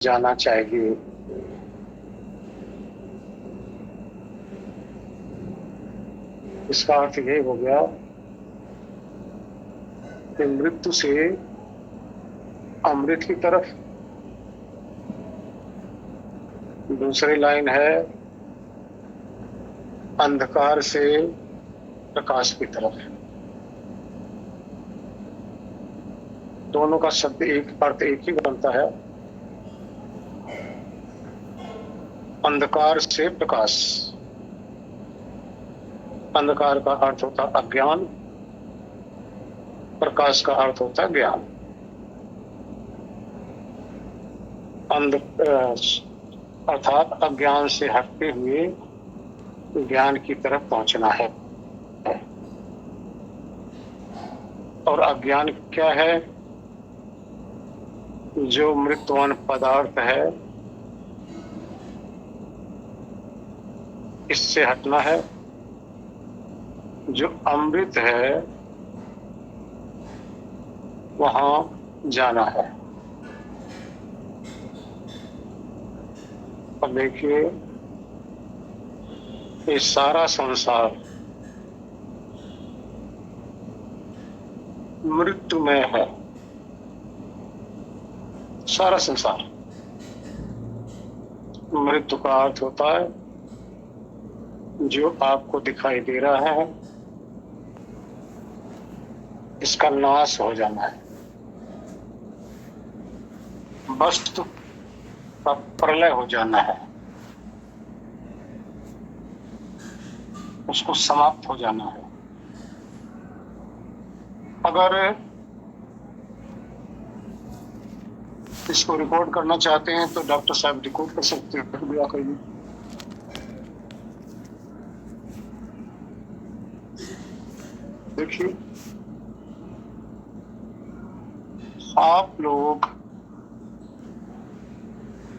जाना चाहिए। इसका अर्थ ये हो गया कि मृत्यु से अमृत की तरफ। दूसरी लाइन है अंधकार से प्रकाश की तरफ। दोनों का शब्द एक अर्थ एक ही बनता है, अंधकार से प्रकाश। अंधकार का अर्थ होता है अज्ञान, प्रकाश का अर्थ होता है ज्ञान। अर्थात अज्ञान से हटते हुए ज्ञान की तरफ पहुंचना है। और अज्ञान क्या है? जो मृत्यवान पदार्थ है, इससे हटना है। जो अमृत है वहां जाना है। अब देखिए, ये सारा संसार मृत्युमय है। सारा संसार। मृत्यु का अर्थ होता है जो आपको दिखाई दे रहा है, इसका नाश हो जाना है। वस्तु का प्रलय हो जाना है, उसको समाप्त हो जाना है। अगर इसको रिकॉर्ड करना चाहते हैं तो डॉक्टर साहब रिकॉर्ड कर सकते हैं। देखिए, आप लोग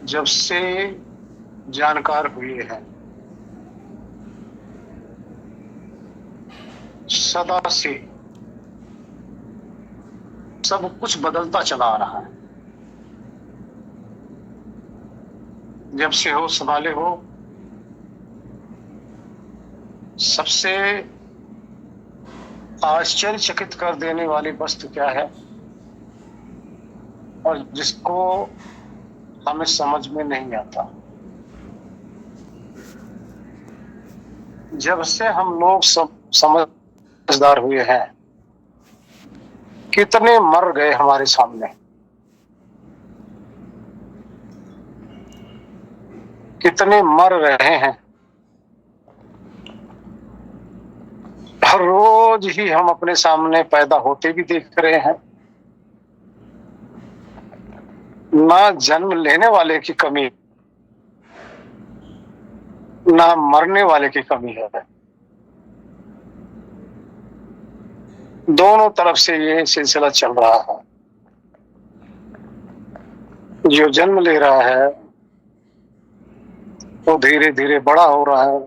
जब से जानकार हुए हैं, सदा से सब कुछ बदलता चला आ रहा है। जब से हो संभाले हो, सबसे आश्चर्यचकित कर देने वाली वस्तु क्या है और जिसको हमें समझ में नहीं आता। जब से हम लोग सब समझदार हुए हैं, कितने मर गए हमारे सामने, कितने मर रहे हैं। हर रोज ही हम अपने सामने पैदा होते भी देख रहे हैं। ना जन्म लेने वाले की कमी, ना मरने वाले की कमी है। दोनों तरफ से ये सिलसिला चल रहा है। जो जन्म ले रहा है वो धीरे धीरे बड़ा हो रहा है।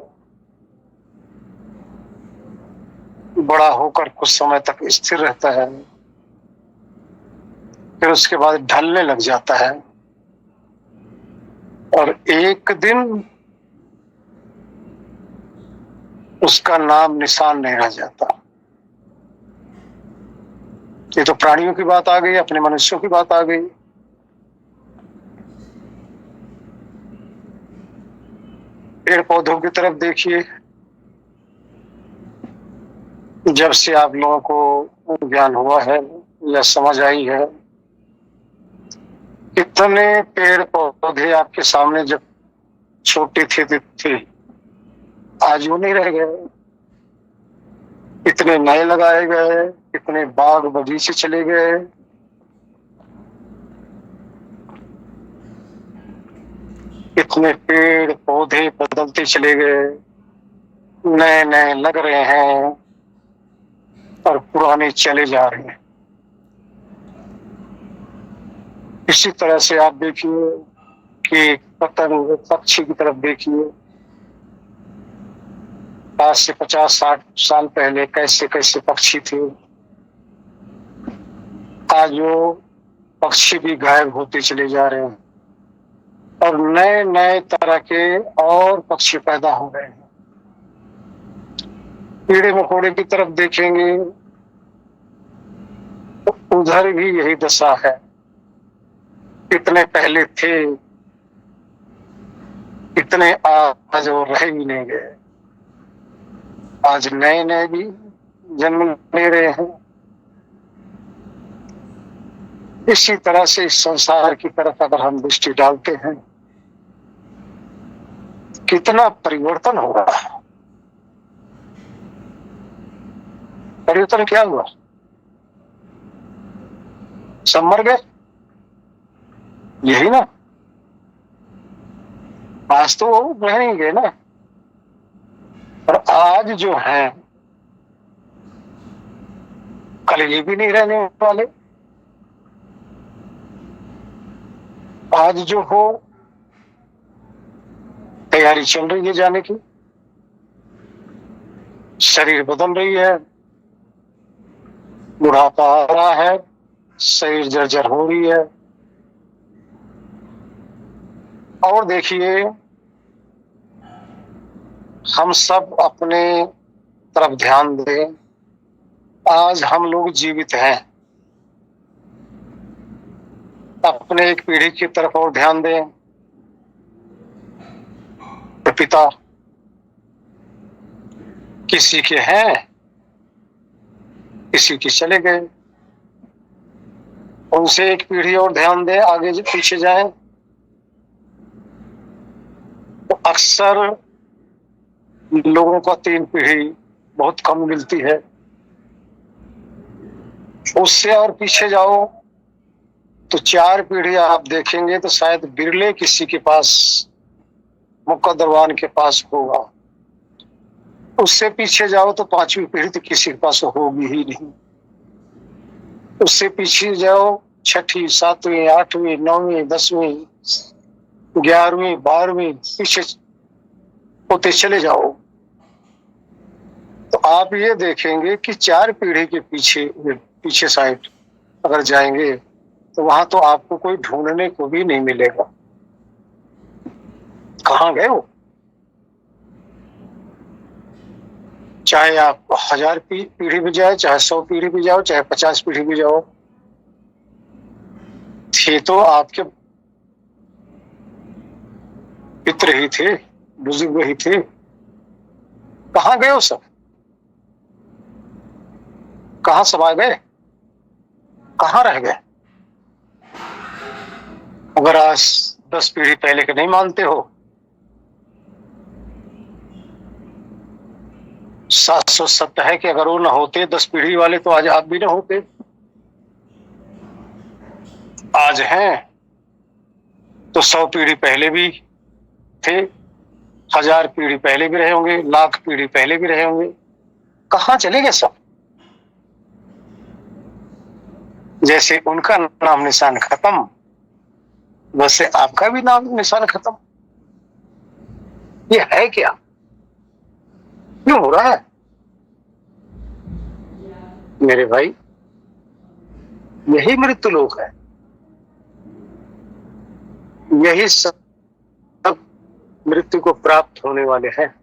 बड़ा होकर कुछ समय तक स्थिर रहता है, फिर उसके बाद ढलने लग जाता है और एक दिन उसका नाम निशान नहीं रह जाता। ये तो प्राणियों की बात आ गई, अपने मनुष्यों की बात आ गई। पेड़ पौधों की तरफ देखिए। जब से आप लोगों को ज्ञान हुआ है या समझ आई है, कितने पेड़ पौधे आपके सामने जब छोटे थे आज वो नहीं रह गए। कितने नए लगाए गए, कितने बाग बगीचे चले गए। कितने पेड़ पौधे बदलते चले गए, नए नए लग रहे हैं और पुराने चले जा रहे हैं। इसी तरह से आप देखिए कि पतंग पक्षी की तरफ देखिए। आज से 50-60 साल पहले कैसे कैसे पक्षी थे, आज वो पक्षी भी गायब होते चले जा रहे हैं। और नए नए तरह के और पक्षी पैदा हो रहे हैं। कीड़े मकोड़े की तरफ देखेंगे तो उधर भी यही दशा है। कितने पहले थे, कितने आज और रह ही नहीं गए। आज नए नए भी जन्म ले रहे हैं। इसी तरह से इस संसार की तरफ अगर हम दृष्टि डालते हैं, कितना परिवर्तन हो रहा है। परिवर्तन क्या हुआ? सब मर गए, यही ना। आज तो वो रह नहीं गए ना। और आज जो है, कल ये भी नहीं रहने वाले। आज जो हो, तैयारी चल रही है जाने की, शरीर बदल रही है, बुढ़ापा आ रहा है, शरीर जर्जर हो रही है। और देखिए, हम सब अपने तरफ ध्यान दें। आज हम लोग जीवित हैं, अपने एक पीढ़ी की तरफ और ध्यान दें। पिता किसी के हैं, किसी के चले गए। उनसे एक पीढ़ी और ध्यान दें, आगे पीछे जाएं तो अक्सर लोगों का 3 पीढ़ी बहुत कम मिलती है। उससे और पीछे जाओ तो 4 पीढ़ी आप देखेंगे तो शायद बिरले किसी के पास, मुकद्दरवान के पास होगा। उससे पीछे जाओ तो 5वीं पीढ़ी तो किसी के पास होगी ही नहीं। उससे पीछे जाओ 6ठी, 7वीं, 8वीं, 9वीं, 10वीं, 11वीं, 12वीं, पीछे होते चले जाओ तो आप ये देखेंगे कि 4 पीढ़ी के पीछे साइड अगर जाएंगे तो वहां तो आपको कोई ढूंढने को भी नहीं मिलेगा। कहाँ गए वो? चाहे आप 1000 पीढ़ी भी जाए, चाहे 100 पीढ़ी भी जाओ, चाहे 50 पीढ़ी भी जाओ, थे तो आपके पितर ही थे, बुजुर्ग ही थे। कहाँ गए वो सब? कहाँ समा गए? कहाँ रह गए? अगर आज 10 पीढ़ी पहले के नहीं मानते हो, 770 है कि अगर वो न होते 10 पीढ़ी वाले तो आज आप भी न होते। आज हैं तो 100 पीढ़ी पहले भी थे, 1000 पीढ़ी पहले भी रहे होंगे, लाख पीढ़ी पहले भी रहे होंगे। कहाँ चले गए सब? जैसे उनका नाम निशान खत्म, वैसे आपका भी नाम निशान खत्म। ये है क्या? क्यों हो रहा है मेरे भाई? यही मृत्यु लोक है, यही सब मृत्यु को प्राप्त होने वाले हैं।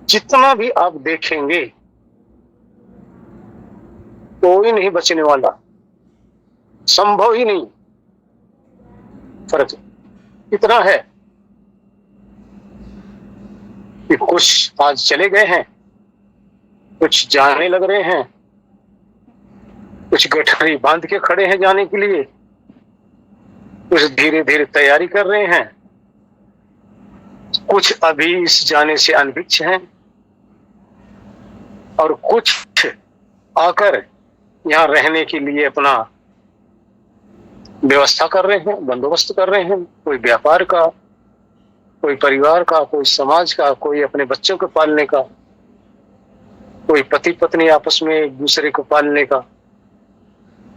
जितना भी आप देखेंगे कोई नहीं बचने वाला, संभव ही नहीं। फर्क इतना है कि कुछ आज चले गए हैं, कुछ जाने लग रहे हैं, कुछ गठरी बांध के खड़े हैं जाने के लिए, कुछ धीरे धीरे तैयारी कर रहे हैं, कुछ अभी इस जाने से अनभिज्ञ हैं, और कुछ आकर यहाँ रहने के लिए अपना व्यवस्था कर रहे हैं, बंदोबस्त कर रहे हैं। कोई व्यापार का, कोई परिवार का, कोई समाज का, कोई अपने बच्चों को पालने का, कोई पति पत्नी आपस में एक दूसरे को पालने का,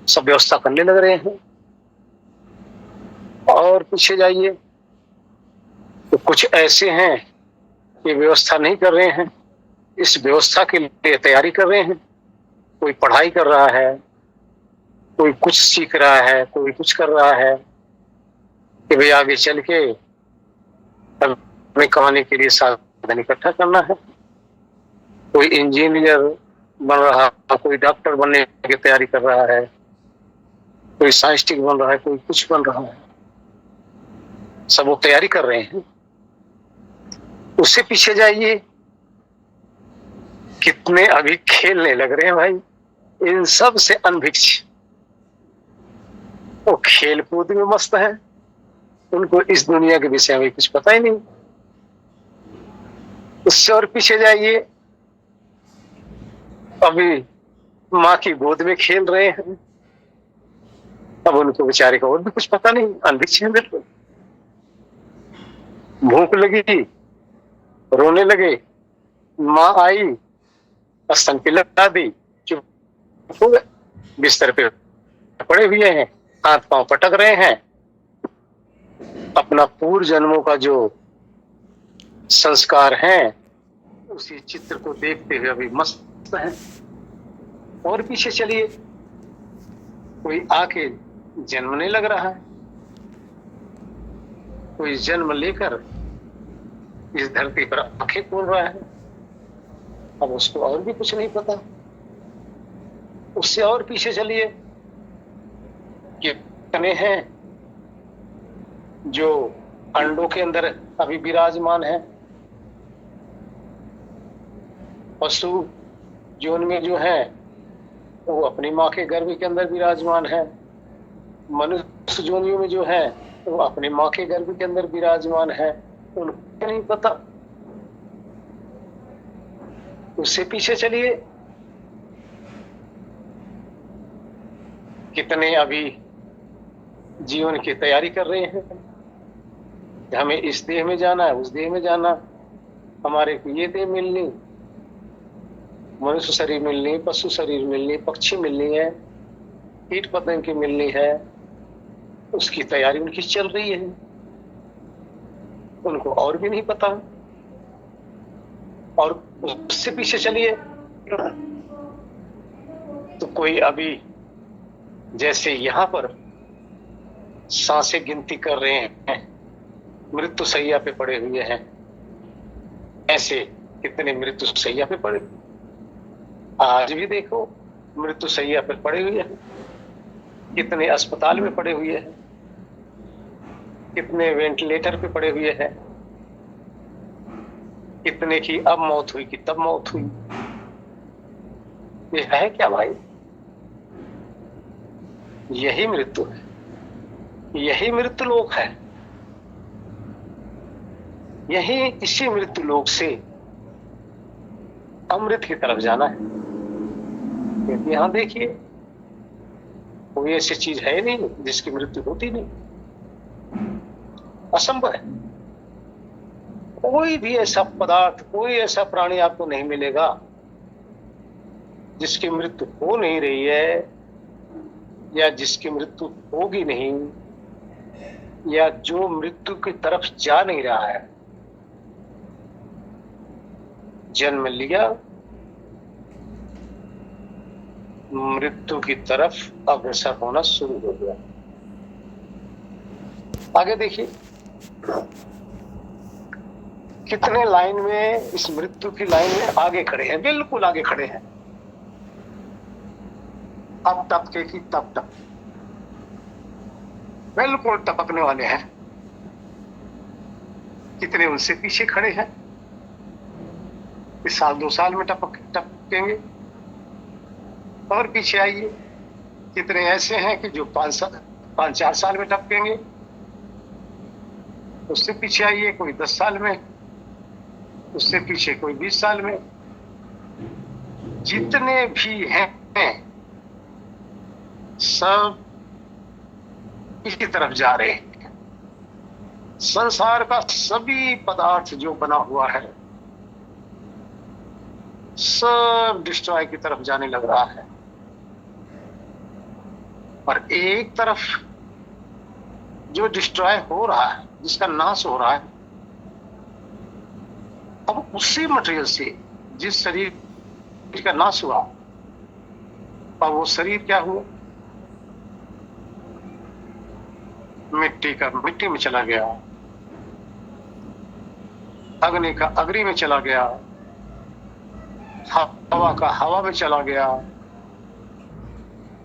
सब व्यवस्था करने लग रहे हैं। और पीछे जाइए तो कुछ ऐसे हैं कि व्यवस्था नहीं कर रहे हैं, इस व्यवस्था के लिए तैयारी कर रहे हैं। कोई पढ़ाई कर रहा है, कोई कुछ सीख रहा है, कोई कुछ कर रहा है, कि भाई आगे चल के हमें कमाने के लिए साधन इकट्ठा करना है। कोई इंजीनियर बन रहा है, कोई डॉक्टर बनने की तैयारी कर रहा है, कोई साइंटिस्ट बन रहा है, कोई कुछ बन रहा है, सब वो तैयारी कर रहे हैं। उससे पीछे जाइए, कितने अभी खेलने लग रहे हैं भाई इन सब से अनभिक्ष। वो खेल कूद में मस्त है, उनको इस दुनिया के विषय में कुछ पता ही नहीं। उससे और पीछे जाइए, अभी माँ की गोद में खेल रहे हैं, अब उनको बेचारे को और भी कुछ पता नहीं, अनभिक्ष है बिल्कुल। भूख लगी, रोने लगे, माँ आई, स्तन पिला दी, चुप हो गए, बिस्तर पे पड़े हुए हैं, हाथ पांव पटक रहे हैं, अपना पूर्व जन्मों का जो संस्कार है उसी चित्र को देखते हुए अभी मस्त है। और पीछे चलिए, कोई आके जन्मने लग रहा है, कोई जन्म लेकर इस धरती पर आंखें खोल रहा है, अब उसको और भी कुछ नहीं पता। उससे और पीछे चलिए, कितने हैं जो अंडों के अंदर अभी विराजमान है, पशु जीवन में जो है वो अपनी माँ के गर्भ के अंदर विराजमान है, मनुष्य जोनियों में जो है वो अपनी माँ के गर्भ के अंदर विराजमान है, उनको नहीं पता। उससे पीछे चलिए, कितने अभी जीवन की तैयारी कर रहे हैं, हमें इस देह में जाना है, उस देह में जाना, हमारे को ये देह मिलनी, मनुष्य शरीर मिलनी, पशु शरीर मिलनी, पक्षी मिलनी है, कीट पतंग की मिलनी है, उसकी तैयारी उनकी चल रही है, उनको और भी नहीं पता। और उससे पीछे चलिए तो कोई अभी जैसे यहां पर सांसें गिनती कर रहे हैं, मृत्यु शैया पे पड़े हुए हैं, ऐसे कितने मृत्यु शैया पे पड़े, आज भी देखो मृत्यु शैया पे पड़े हुए हैं, कितने अस्पताल में पड़े हुए हैं, कितने वेंटिलेटर पे पड़े हुए हैं, कितने की अब मौत हुई कि तब मौत हुई। ये है क्या भाई? यही मृत्यु है, यही मृत्यु लोक है, यही इसी मृत्यु लोक से अमृत की तरफ जाना है। क्योंकि यहां देखिए कोई ऐसी चीज है नहीं जिसकी मृत्यु होती नहीं, असंभव है। कोई भी ऐसा पदार्थ, कोई ऐसा प्राणी आपको नहीं मिलेगा जिसकी मृत्यु हो नहीं रही है, या जिसकी मृत्यु होगी नहीं, या जो मृत्यु की तरफ जा नहीं रहा है। जन्म लिया, मृत्यु की तरफ अग्रसर होना शुरू हो गया। आगे देखिए, कितने लाइन में, इस मृत्यु की लाइन में आगे खड़े हैं, बिल्कुल आगे खड़े हैं, अब टपके की तब तक बिल्कुल टपकने वाले हैं। कितने उनसे पीछे खड़े हैं, इस साल 2 साल में टपकेंगे। और पीछे आइए, कितने ऐसे हैं कि जो 5-4 साल में टपकेंगे। उससे पीछे आइए, कोई 10 साल में, उससे पीछे कोई 20 साल में। जितने भी हैं सब इसकी तरफ जा रहे हैं। संसार का सभी पदार्थ जो बना हुआ है सब डिस्ट्रॉय की तरफ जाने लग रहा है। और एक तरफ जो डिस्ट्रॉय हो रहा है, जिसका नाश हो रहा है, अब उसी मटेरियल से जिस शरीर का नाश हुआ, और वो शरीर क्या हुआ? मिट्टी का मिट्टी में चला गया, अग्नि का अग्नि में चला गया, हवा का हवा में चला गया,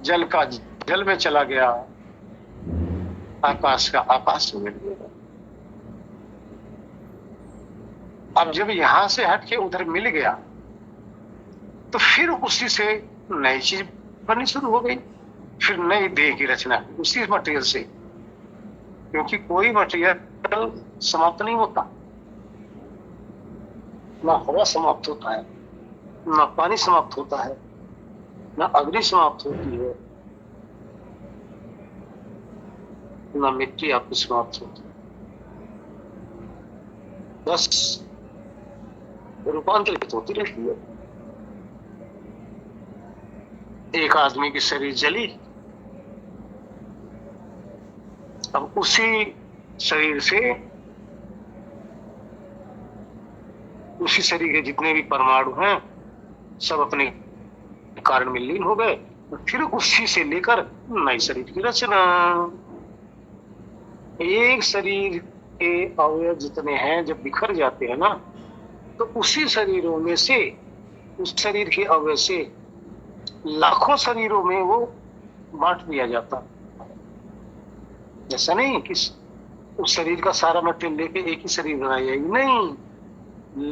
जल का जल में चला गया, आकाश का आकाश में मिल गया। अब जब यहां से हट के उधर मिल गया तो फिर उसी से नई चीज बननी शुरू हो गई, फिर नई देह की रचना उसी मटेरियल से, क्योंकि कोई मटेरियल समाप्त नहीं होता, ना हवा समाप्त होता है, ना पानी समाप्त होता है, ना अग्नि समाप्त होती है, ना मिट्टी आपकी समाप्त होती है, बस रूपांतरित होती रहती है। एक आदमी की शरीर जली, अब उसी शरीर से उसी शरीर के जितने भी परमाणु हैं सब अपने कारण में लीन हो गए, फिर उसी से लेकर नए शरीर की रचना। एक शरीर के अवयव जितने हैं जब बिखर जाते हैं ना, तो उसी शरीरों में से, उस शरीर के अवयव से लाखों शरीरों में वो बांट दिया जाता। ऐसा नहीं कि उस शरीर का सारा मटेरियल लेके एक ही शरीर बनाया जाएगी, नहीं,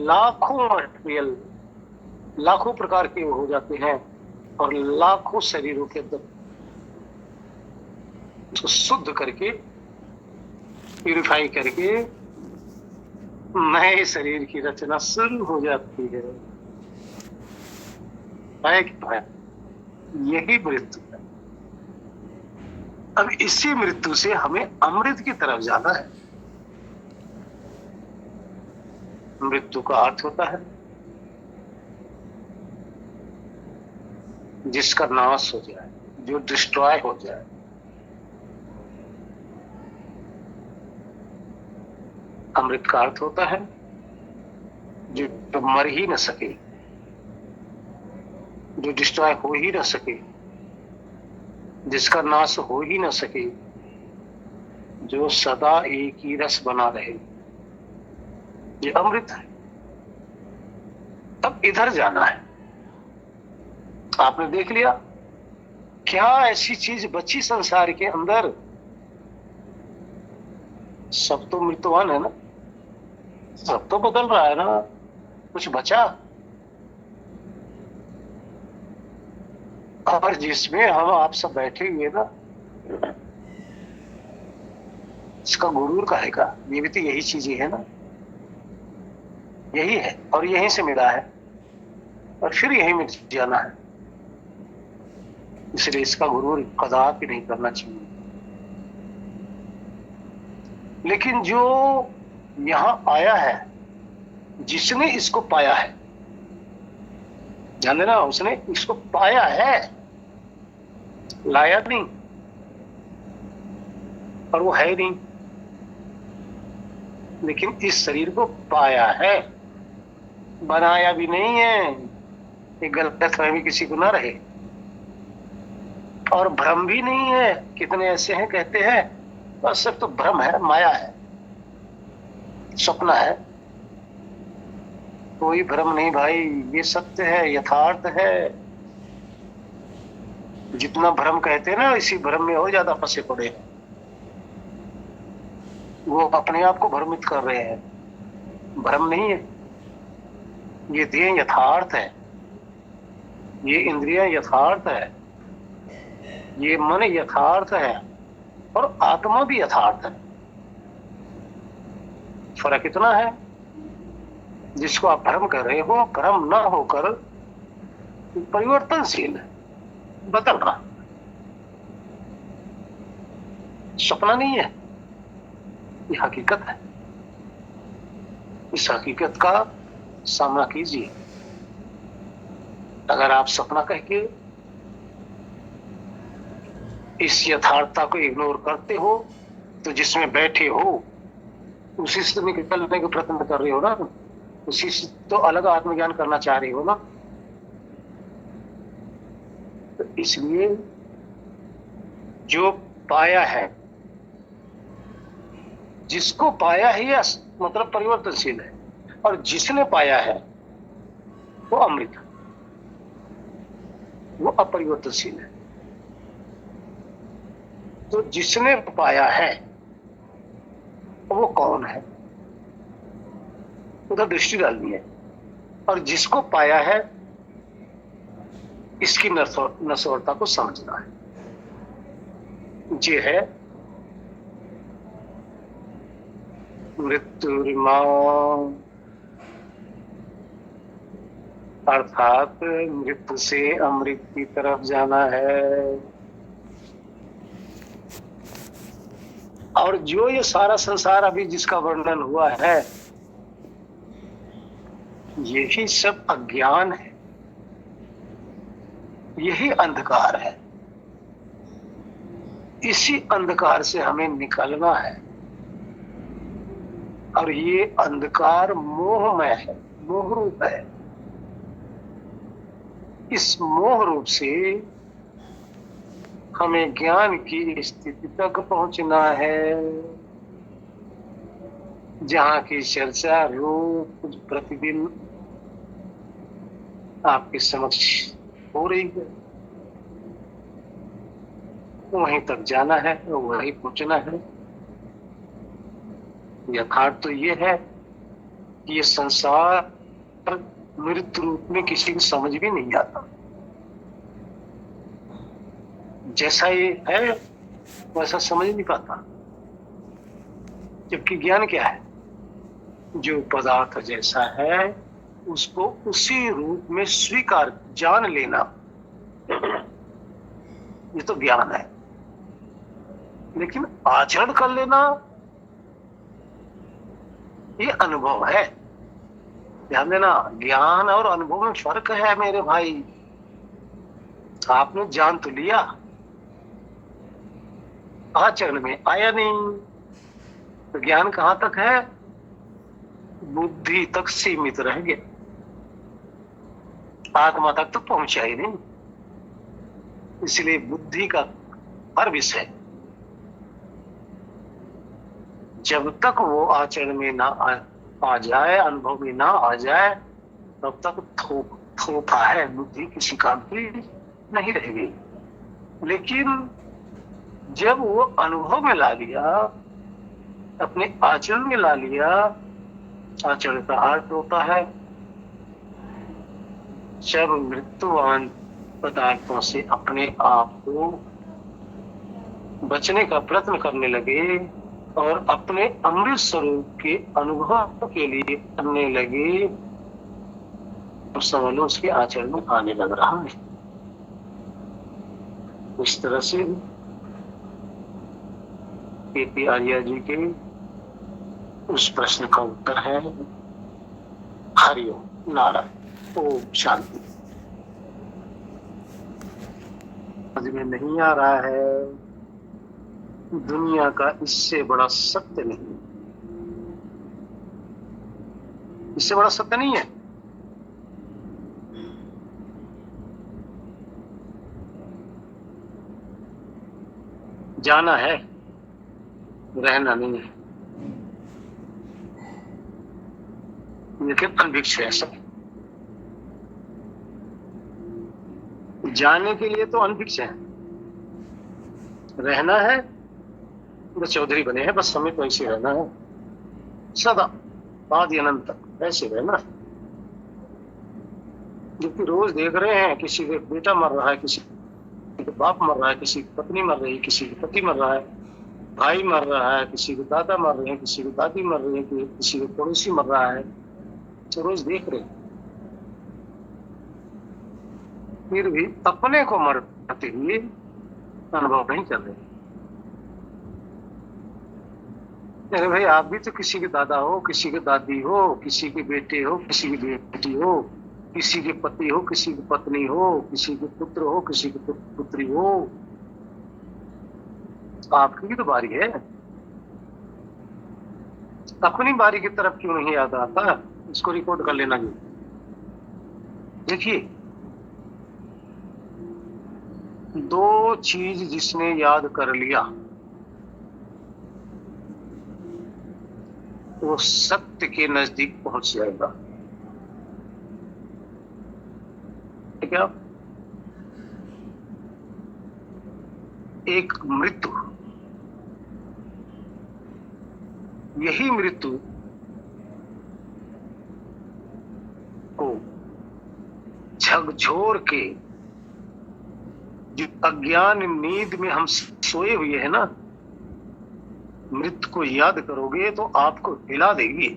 लाखों मटेरियल, लाखों प्रकार के हो जाते हैं और लाखों शरीरों के अंदर उसको शुद्ध करके, प्यूरिफाई करके नए शरीर की रचना शुरू हो जाती है। यही मृत्यु है। अब इसी मृत्यु से हमें अमृत की तरफ जाना है। मृत्यु का अर्थ होता है जिसका नाश हो जाए, जो डिस्ट्रॉय हो जाए। अमृत का अर्थ होता है जो मर ही न सके, जो डिस्ट्रॉय हो ही न सके, जिसका नाश हो ही न सके, जो सदा एक ही रस बना रहे, ये अमृत है। अब इधर जाना है। आपने देख लिया क्या ऐसी चीज बची संसार के अंदर? सब तो मृत्युवान है ना, सब तो बदल रहा है ना, कुछ बचा? और जिसमें हम आप सब बैठे हुए ना, इसका गुरूर कहेगा ये भी तो यही चीजें है ना, यही है और यहीं से मिला है और फिर यही मिट जाना है। इसलिए इसका गुरूर कदापि नहीं करना चाहिए। लेकिन जो यहां आया है, जिसने इसको पाया है, जान लेना, उसने इसको पाया है, लाया नहीं, और वो है नहीं, लेकिन इस शरीर को पाया है, बनाया भी नहीं है। ये गलतफहमी किसी को ना रहे, और भ्रम भी नहीं है। कितने ऐसे हैं कहते हैं बस सब तो भ्रम है, माया है, सपना है। कोई भ्रम नहीं भाई, ये सत्य है, यथार्थ है। जितना भ्रम कहते हैं ना, इसी भ्रम में और ज्यादा फंसे पड़े हैं। वो अपने आप को भ्रमित कर रहे हैं, भ्रम नहीं है। ये देह यथार्थ है, ये इंद्रियां यथार्थ है, ये मन यथार्थ है, और आत्मा भी यथार्थ है। फर्क इतना है, जिसको आप भ्रम कर रहे हो, भ्रम न होकर परिवर्तनशील है, बदल रहा, सपना नहीं है, ये हकीकत है। इस हकीकत का सामना कीजिए। अगर आप सपना कह के इस यथार्थता को इग्नोर करते हो, तो जिसमें बैठे हो उसी से निकलने का प्रयत्न कर रहे हो ना, उसी से तो अलग आत्मज्ञान करना चाह रहे हो ना। तो इसलिए जो पाया है जिसको पाया है यह मतलब परिवर्तनशील है, और जिसने पाया है वो अमृत है, वो अपरिवर्तनशील है। तो जिसने पाया है वो कौन है, उधर दृष्टि डालनी है। और जिसको पाया है इसकी नश्वरता को समझना है। ये है मृत्युर्मा, अर्थात मृत्यु से अमृत की तरफ जाना है। और जो ये सारा संसार अभी जिसका वर्णन हुआ है, यही सब अज्ञान है, यही अंधकार है। इसी अंधकार से हमें निकलना है। और ये अंधकार मोहमय है, मोह रूप है। इस मोह रूप से हमें ज्ञान की स्थिति तक पहुंचना है, जहां की चर्चा रोज प्रतिदिन आपके समक्ष हो रही है। वहीं तक जाना है, वहीं पहुंचना है। यथार्थ तो ये है कि ये संसार मृत्यु रूप में किसी को समझ भी नहीं आता। जैसा ये है वैसा समझ नहीं पाता। जबकि ज्ञान क्या है, जो पदार्थ जैसा है उसको उसी रूप में स्वीकार जान लेना, ये तो ज्ञान है। लेकिन आचरण कर लेना ये अनुभव है। ध्यान देना, ज्ञान और अनुभव में फर्क है मेरे भाई। आपने जान तो लिया, आचरण में आया नहीं। तो ज्ञान कहां तक है, बुद्धि तक सीमित रह गया, आत्मा तक तो पहुंचा ही नहीं। इसलिए बुद्धि का हर विषय जब तक वो आचरण में ना आ जाए, अनुभव में ना आ जाए, तब तक थोथा है। बुद्धि किसी काम की नहीं रहेगी। लेकिन जब वो अनुभव में ला लिया, अपने आचरण में ला लिया, आचरण का अर्थ होता है जब मृत्युवान पदार्थों से अपने आप को बचने का प्रयत्न करने लगे और अपने अमृत स्वरूप के अनुभव के लिए करने लगे, तो समझ लो उसके आचरण में आने लग रहा है। इस तरह से के.पी. आर्या जी के उस प्रश्न का उत्तर है हरिओम नारायण। ओम शांति। समझ में नहीं आ रहा है, दुनिया का इससे बड़ा सत्य नहीं, इससे बड़ा सत्य नहीं है। जाना है, रहना नहीं है। लेकिन अनभिक्ष है सब। जाने के लिए तो अनभिक्ष है, रहना है तो चौधरी बने हैं, बस हमें तो ऐसे रहना है सदा आदि अनंत तक, ऐसे रहना। जबकि रोज देख रहे हैं किसी का बेटा मर रहा है, किसी का बाप मर रहा है, किसी की पत्नी मर रही है, किसी का पति मर रहा है, भाई मर रहा है, किसी के दादा मर रहे हैं, किसी की दादी मर रही है, किसी के पड़ोसी मर रहा है। तो रोज देख रहे हैं, फिर भी अपने को मरते हुए अनुभव नहीं कर रहे। अरे भाई, आप भी तो किसी के दादा हो, किसी के दादी हो, किसी के बेटे हो, किसी की बेटी हो, किसी के पति हो, किसी की पत्नी हो, किसी के पुत्र हो, किसी की पुत्री हो। आपकी भी तो बारी है। अपनी बारी की तरफ क्यों नहीं याद आता, इसको रिकॉर्ड कर लेना। देखिए, दो चीज जिसने याद कर लिया, वो सत्य के नजदीक पहुंच जाएगा। ठीक है। एक मृत्यु, यही मृत्यु को झकझोर के, जो अज्ञान नींद में हम सोए हुए हैं ना, मृत्यु को याद करोगे तो आपको हिला देगी,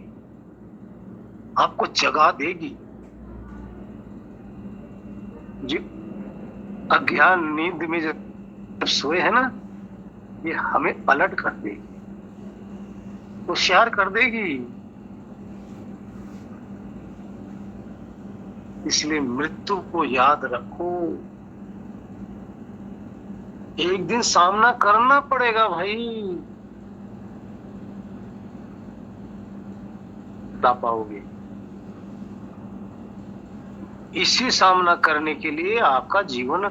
आपको जगा देगी। जो अज्ञान नींद में जब सोए हैं ना, ये हमें अलर्ट कर देगी, होशियार कर देगी। इसलिए मृत्यु को याद रखो। एक दिन सामना करना पड़ेगा भाई, बता पाओगे। इसी सामना करने के लिए आपका जीवन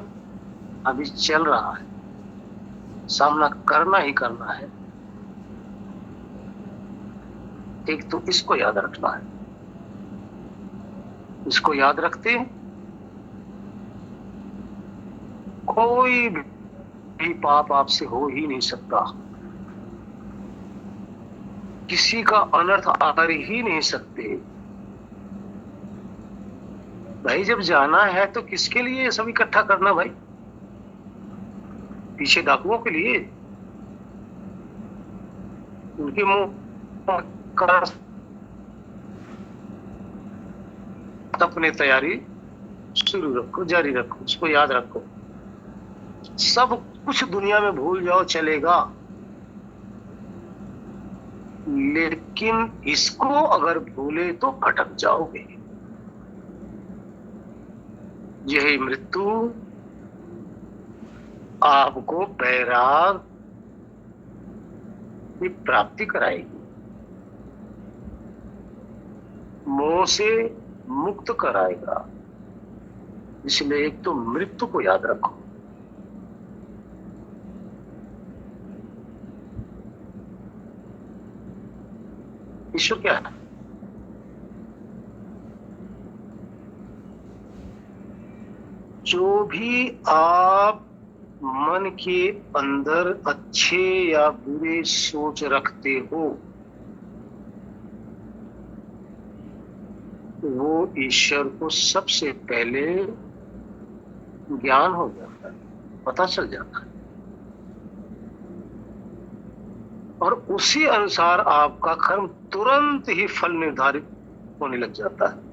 अभी चल रहा है, सामना करना ही करना है। एक तो इसको याद रखना है, इसको याद रखते कोई भी पाप आपसे हो ही नहीं सकता, किसी का अनर्थ आ ही नहीं सकते। भाई जब जाना है तो किसके लिए ये सब इकट्ठा करना भाई? पीछे डाकुओं के लिए? उनके मुंह का अपने तैयारी शुरू रखो, जारी रखो, उसको याद रखो। सब कुछ दुनिया में भूल जाओ चलेगा, लेकिन इसको अगर भूले तो भटक जाओगे। यही मृत्यु आपको बैराग की प्राप्ति कराएगी, मोह से मुक्त कराएगा। इसलिए एक तो मृत्यु को याद रखो। ईश्वर क्या है? जो भी आप मन के अंदर अच्छे या बुरे सोच रखते हो, वो ईश्वर को सबसे पहले ज्ञान हो जाता है, पता चल जाता है, और उसी अनुसार आपका कर्म तुरंत ही फल निर्धारित होने लग जाता है।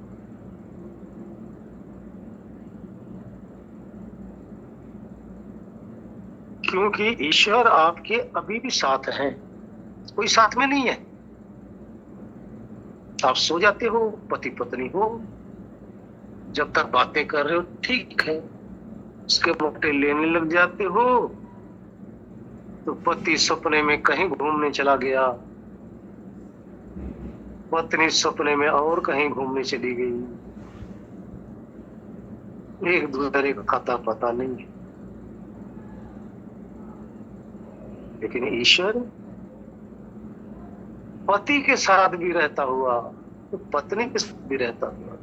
क्योंकि ईश्वर आपके अभी भी साथ है, कोई साथ में नहीं है। आप सो जाते हो, पति पत्नी हो, जब तक बातें कर रहे हो ठीक है, उसके मोटे लेने लग जाते हो तो पति सपने में कहीं घूमने चला गया, पत्नी सपने में और कहीं घूमने चली गई, एक दूसरे का खाता पता नहीं है। लेकिन ईश्वर पति के साथ भी रहता हुआ तो पत्नी के साथ भी रहता हुआ,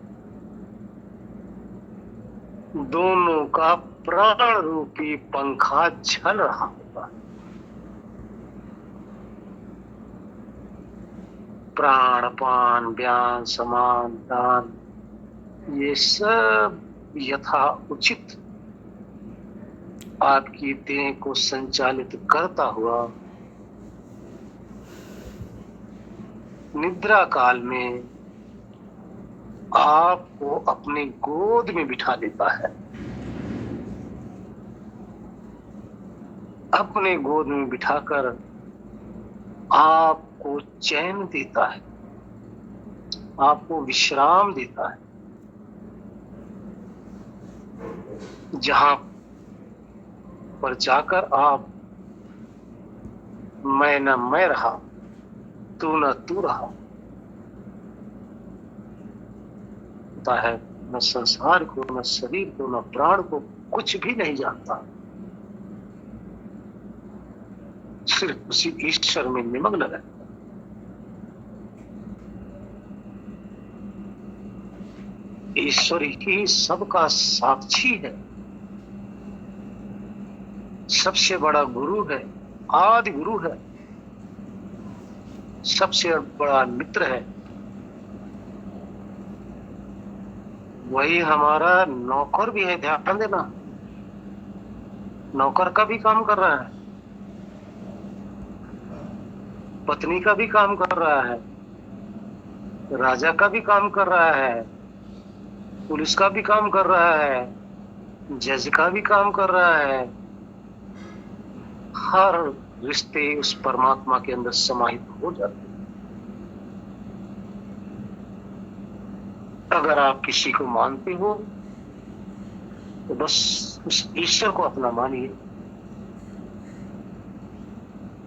दोनों का प्राण रूपी पंखा झल रहा होता है। प्राण पान व्यान समान दान, ये सब यथा उचित आपकी देह को संचालित करता हुआ निद्रा काल में आपको अपनी गोद में बिठा लेता है, अपने गोद में बिठाकर आपको चैन देता है, आपको विश्राम देता है। जहां पर जाकर आप मैं न मैं रहा, तू न तू रहा, होता है न संसार को, न शरीर को, न प्राण को, कुछ भी नहीं जानता, सिर्फ उसी ईश्वर में निमग्न रहता। ईश्वर ही सबका साक्षी है, सबसे बड़ा गुरु है, आदि गुरु है, सबसे बड़ा मित्र है। वही हमारा नौकर भी है, ध्यान देना। नौकर का भी काम कर रहा है, पत्नी का भी काम कर रहा है, राजा का भी काम कर रहा है, पुलिस का भी काम कर रहा है, जज का भी काम कर रहा है। हर रिश्ते उस परमात्मा के अंदर समाहित हो जाते हैं। अगर आप किसी को मानते हो तो बस उस ईश्वर को अपना मानिए,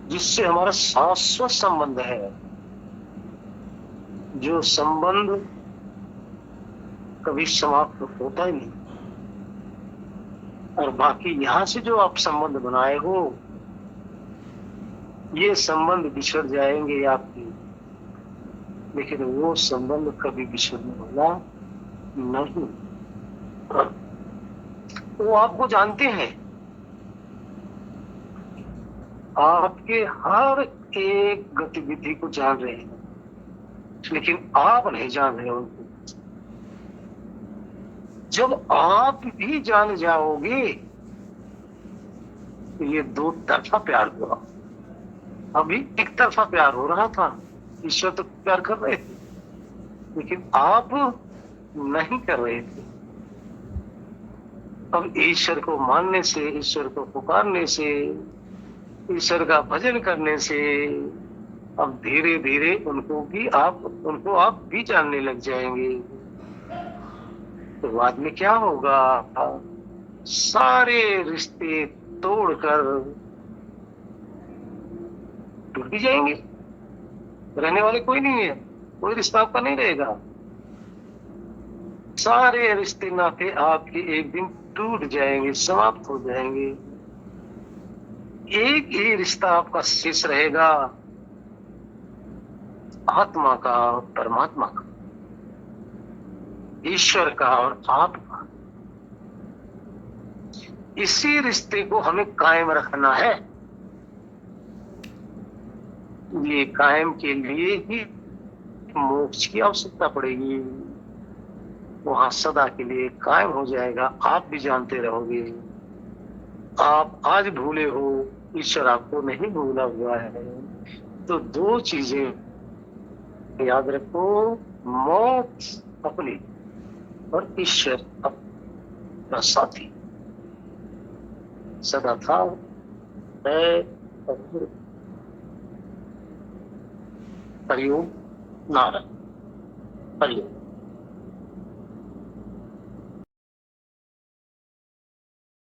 जिससे हमारा शाश्वत संबंध है, जो संबंध कभी समाप्त होता ही नहीं। और बाकी यहां से जो आप संबंध बनाए हो, ये संबंध बिछड़ जाएंगे आपके, लेकिन वो संबंध कभी बिछड़ने वाला नहीं। वो आपको जानते हैं, आपके हर एक गतिविधि को जान रहे हैं, लेकिन आप नहीं जान रहे उनको। जब आप भी जान जाओगे तो ये दो तरफा प्यार हुआ। अभी एक तरफा प्यार हो रहा था, ईश्वर तो प्यार कर रहे थे, लेकिन आप नहीं कर रहे थे। अब ईश्वर को मानने से, ईश्वर को पुकारने से, ईश्वर का भजन करने से अब धीरे धीरे उनको आप भी जानने लग जाएंगे। तो बाद में क्या होगा? सारे रिश्ते तोड़कर टूट भी जाएंगे, रहने वाले कोई नहीं है, कोई रिश्ता आपका नहीं रहेगा। सारे रिश्ते नाते आपके एक दिन टूट जाएंगे, समाप्त हो जाएंगे। एक ही रिश्ता आपका शेष रहेगा, आत्मा का और परमात्मा का, ईश्वर का और आपका। इसी रिश्ते को हमें कायम रखना है। ये कायम के लिए ही मोक्ष की आवश्यकता पड़ेगी। वहां सदा के लिए कायम हो जाएगा, आप भी जानते रहोगे। आप आज भूले हो, ईश्वर आपको नहीं भूला हुआ है। तो दो चीजें याद रखो, मौत अपनी और ईश्वर अपना साथी सदा था, है और हरिओम नारायण। हरिओम।